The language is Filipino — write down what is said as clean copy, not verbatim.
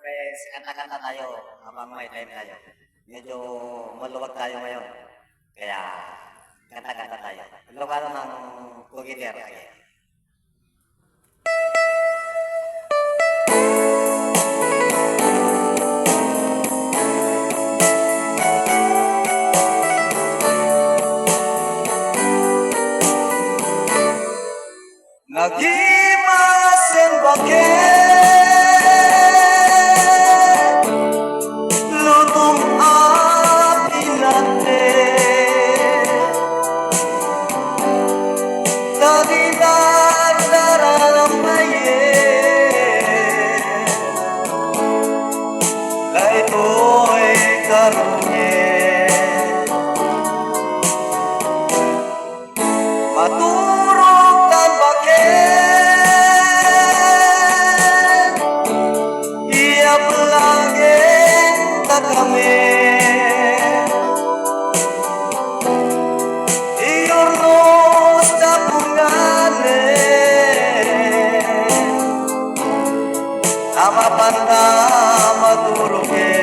Friends, kanta-kanta tayo habang may time tayo. Medyo maluwag tayo ngayon. Kaya, kanta-kanta tayo. Ilokano ng Pugiter lagi. Nagimasen bakit lutong apinate Tadidardara ng bayen Laito'y karungin Maturog ng bakit Iyap langit na kami Iyornos na punganin Ama panta maturugin